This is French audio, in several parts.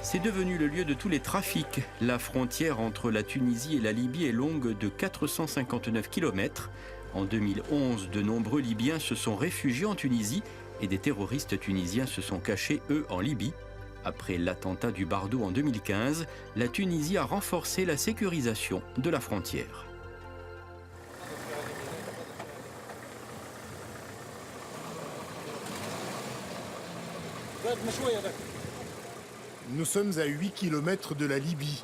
C'est devenu le lieu de tous les trafics. La frontière entre la Tunisie et la Libye est longue de 459 km. En 2011, de nombreux Libyens se sont réfugiés en Tunisie et des terroristes tunisiens se sont cachés, eux, en Libye. Après l'attentat du Bardo en 2015, la Tunisie a renforcé la sécurisation de la frontière. Nous sommes à 8 km de la Libye,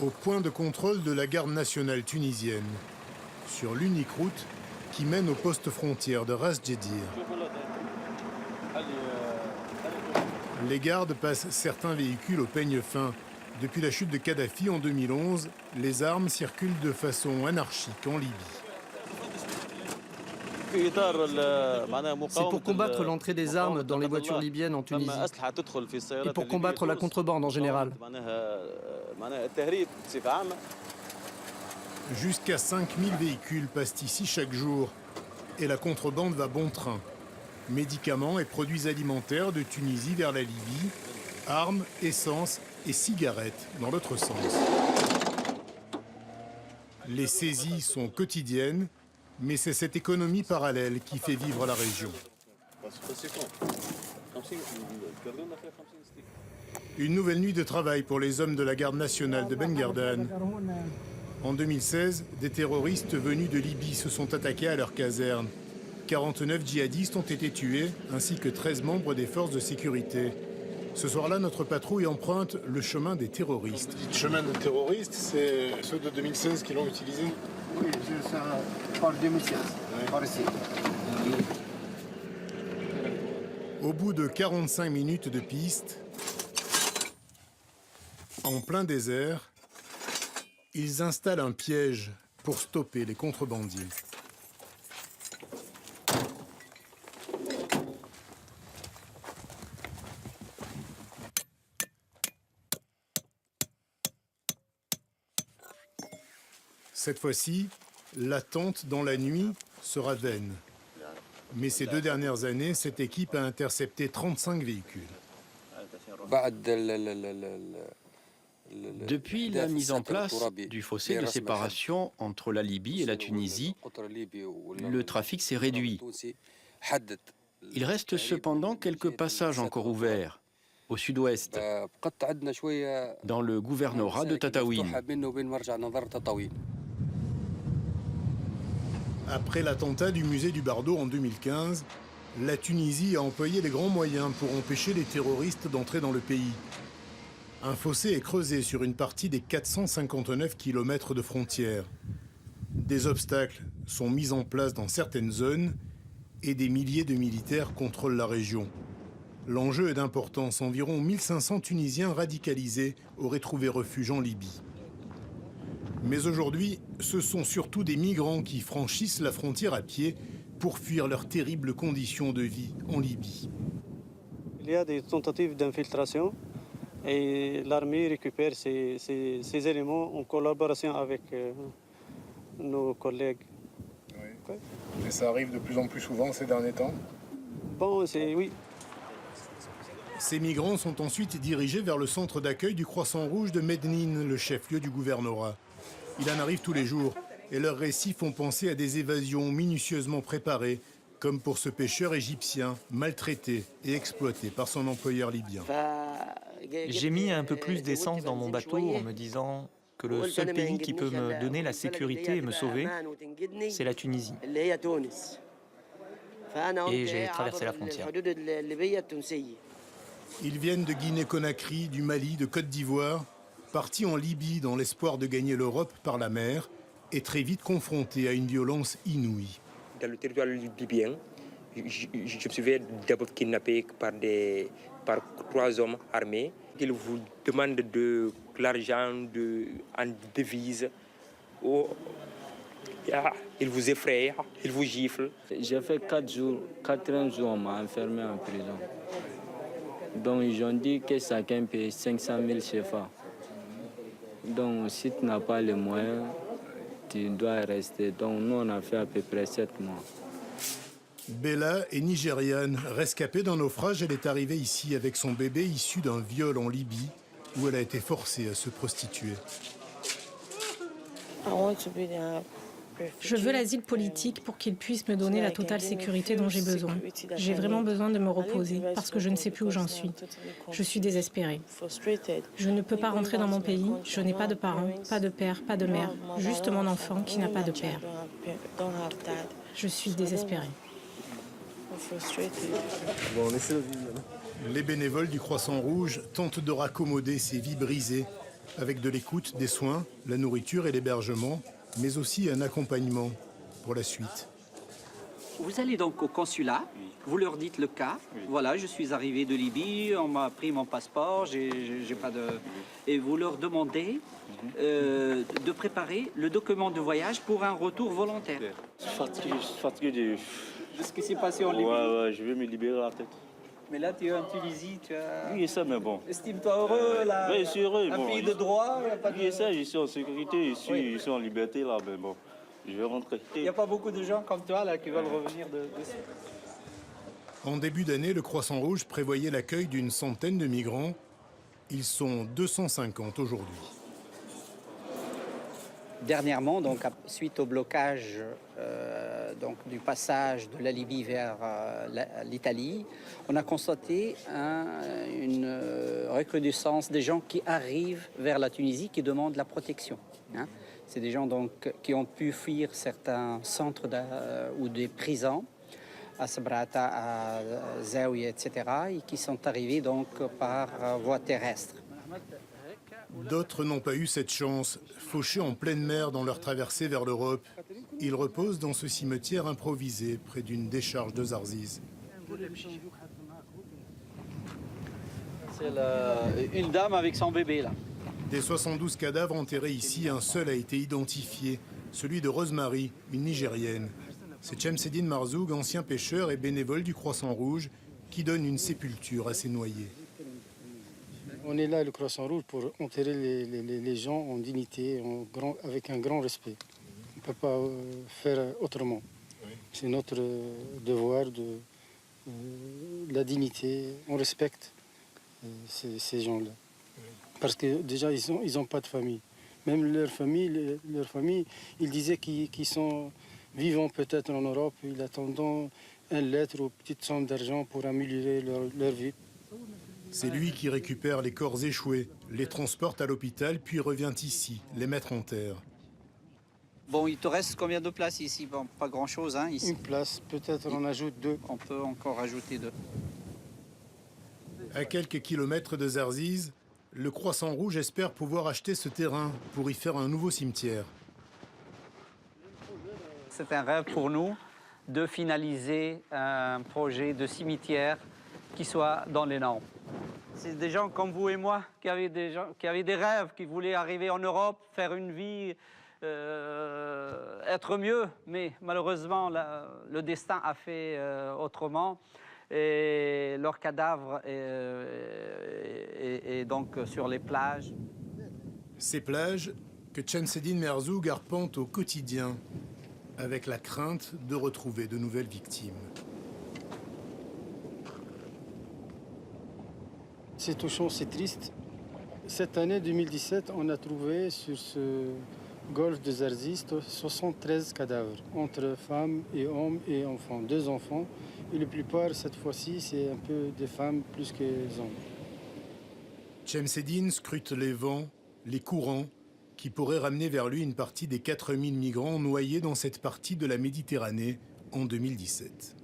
au point de contrôle de la garde nationale tunisienne, sur l'unique route qui mène au poste frontière de Ras Djedir. Les gardes passent certains véhicules au peigne fin. Depuis la chute de Kadhafi en 2011, les armes circulent de façon anarchique en Libye. C'est pour combattre l'entrée des armes dans les voitures libyennes en Tunisie et pour combattre la contrebande en général. Jusqu'à 5000 véhicules passent ici chaque jour et la contrebande va bon train. Médicaments et produits alimentaires de Tunisie vers la Libye, armes, essence et cigarettes dans l'autre sens. Les saisies sont quotidiennes, mais c'est cette économie parallèle qui fait vivre la région. Une nouvelle nuit de travail pour les hommes de la garde nationale de Ben Gardan. En 2016, des terroristes venus de Libye se sont attaqués à leur caserne. 49 djihadistes ont été tués, ainsi que 13 membres des forces de sécurité. Ce soir-là, notre patrouille emprunte le chemin des terroristes. Le chemin des terroristes, c'est ceux de 2016 qui l'ont utilisé? Oui, c'est ça, par 2016, par ici. Au bout de 45 minutes de piste, en plein désert, ils installent un piège pour stopper les contrebandiers. Cette fois-ci, l'attente dans la nuit sera vaine. Mais ces 2 dernières années, cette équipe a intercepté 35 véhicules. Depuis la mise en place du fossé de séparation entre la Libye et la Tunisie, le trafic s'est réduit. Il reste cependant quelques passages encore ouverts, au sud-ouest, dans le gouvernorat de Tataouine. Après l'attentat du musée du Bardo en 2015, la Tunisie a employé les grands moyens pour empêcher les terroristes d'entrer dans le pays. Un fossé est creusé sur une partie des 459 km de frontière. Des obstacles sont mis en place dans certaines zones et des milliers de militaires contrôlent la région. L'enjeu est d'importance. Environ 1500 Tunisiens radicalisés auraient trouvé refuge en Libye. Mais aujourd'hui, ce sont surtout des migrants qui franchissent la frontière à pied pour fuir leurs terribles conditions de vie en Libye. Il y a des tentatives d'infiltration et l'armée récupère ces éléments en collaboration avec nos collègues. Oui. Et ça arrive de plus en plus souvent ces derniers temps? Bon, oui. Ces migrants sont ensuite dirigés vers le centre d'accueil du Croissant Rouge de Mednine, le chef-lieu du gouvernorat. Il en arrive tous les jours, et leurs récits font penser à des évasions minutieusement préparées, comme pour ce pêcheur égyptien, maltraité et exploité par son employeur libyen. J'ai mis un peu plus d'essence dans mon bateau en me disant que le seul pays qui peut me donner la sécurité et me sauver, c'est la Tunisie. Et j'ai traversé la frontière. Ils viennent de Guinée-Conakry, du Mali, de Côte d'Ivoire, partis en Libye dans l'espoir de gagner l'Europe par la mer et très vite confrontés à une violence inouïe. Dans le territoire libyen, je me suis fait d'abord kidnapper par 3 hommes armés. Ils vous demandent de l'argent en devise. Ils vous effrayent, ils vous giflent. J'ai fait 4 jours, on m'a enfermé en prison. Donc ils ont dit que chacun paye 500 000 CFA. Donc si tu n'as pas les moyens, tu dois rester. Donc nous on a fait à peu près 7 mois. Bella est nigériane, rescapée d'un naufrage, elle est arrivée ici avec son bébé issu d'un viol en Libye où elle a été forcée à se prostituer. Je veux l'asile politique pour qu'il puisse me donner la totale sécurité dont j'ai besoin. J'ai vraiment besoin de me reposer parce que je ne sais plus où j'en suis. Je suis désespérée. Je ne peux pas rentrer dans mon pays. Je n'ai pas de parents, pas de père, pas de mère. Juste mon enfant qui n'a pas de père. Je suis désespérée. Les bénévoles du Croissant Rouge tentent de raccommoder ces vies brisées avec de l'écoute, des soins, la nourriture et l'hébergement, mais aussi un accompagnement pour la suite. Vous allez donc au consulat, vous leur dites le cas. Voilà, je suis arrivé de Libye, on m'a pris mon passeport, j'ai pas de... Et vous leur demandez de préparer le document de voyage pour un retour volontaire. Je suis fatigué de ce qui s'est passé en Libye. Ouais, je vais me libérer la tête. Mais là, tu es en Tunisie, tu as... Oui, ça, mais bon. Estime-toi heureux, là. Oui, je suis heureux. Un pays de droit, il n'y a pas de... Oui, ça, je suis en sécurité, je suis en liberté, là, mais bon, je vais rentrer. Il n'y a pas beaucoup de gens comme toi, là, qui veulent revenir de... En début d'année, le Croissant Rouge prévoyait l'accueil d'une centaine de migrants. Ils sont 250 aujourd'hui. Dernièrement, donc, suite au blocage donc, du passage de la Libye vers l'Italie, on a constaté une recrudescence des gens qui arrivent vers la Tunisie, qui demandent la protection. Hein. C'est des gens donc, qui ont pu fuir certains centres ou des prisons, à Sabrata, à Zaouia, etc., et qui sont arrivés donc, par voie terrestre. D'autres n'ont pas eu cette chance. Fauchés en pleine mer dans leur traversée vers l'Europe, ils reposent dans ce cimetière improvisé près d'une décharge de Zarziz. C'est une dame avec son bébé, là. Des 72 cadavres enterrés ici, un seul a été identifié, celui de Rosemary, une Nigérienne. C'est Chemseddine Marzoug, ancien pêcheur et bénévole du Croissant Rouge, qui donne une sépulture à ces noyés. On est là, le Croissant Rouge, pour enterrer les gens en dignité, avec un grand respect. On ne peut pas faire autrement. C'est notre devoir de la dignité. On respecte ces gens-là. Parce que déjà, ils n'ont pas de famille. Même leur famille, ils disaient qu'ils sont vivants peut-être en Europe, ils attendent une lettre ou une petite somme d'argent pour améliorer leur vie. C'est lui qui récupère les corps échoués, les transporte à l'hôpital, puis revient ici, les mettre en terre. Bon, il te reste combien de places ici? Bon, pas grand-chose, hein, ici. Une place, peut-être on ajoute 2. On peut encore ajouter 2. À quelques kilomètres de Zarziz, le Croissant Rouge espère pouvoir acheter ce terrain pour y faire un nouveau cimetière. C'est un rêve pour nous de finaliser un projet de cimetière qui soit dans les normes. C'est des gens comme vous et moi qui avaient des rêves, qui voulaient arriver en Europe, faire une vie, être mieux. Mais malheureusement, le destin a fait autrement. Et leurs cadavres est donc sur les plages. Ces plages que Chemseddine Marzoug arpente au quotidien, avec la crainte de retrouver de nouvelles victimes. C'est touchant, c'est triste. Cette année 2017, on a trouvé sur ce golfe de Zarziz 73 cadavres, entre femmes et hommes et enfants, 2 enfants. Et la plupart, cette fois-ci, c'est un peu des femmes plus que des hommes. Chemseddine scrute les vents, les courants, qui pourraient ramener vers lui une partie des 4000 migrants noyés dans cette partie de la Méditerranée en 2017.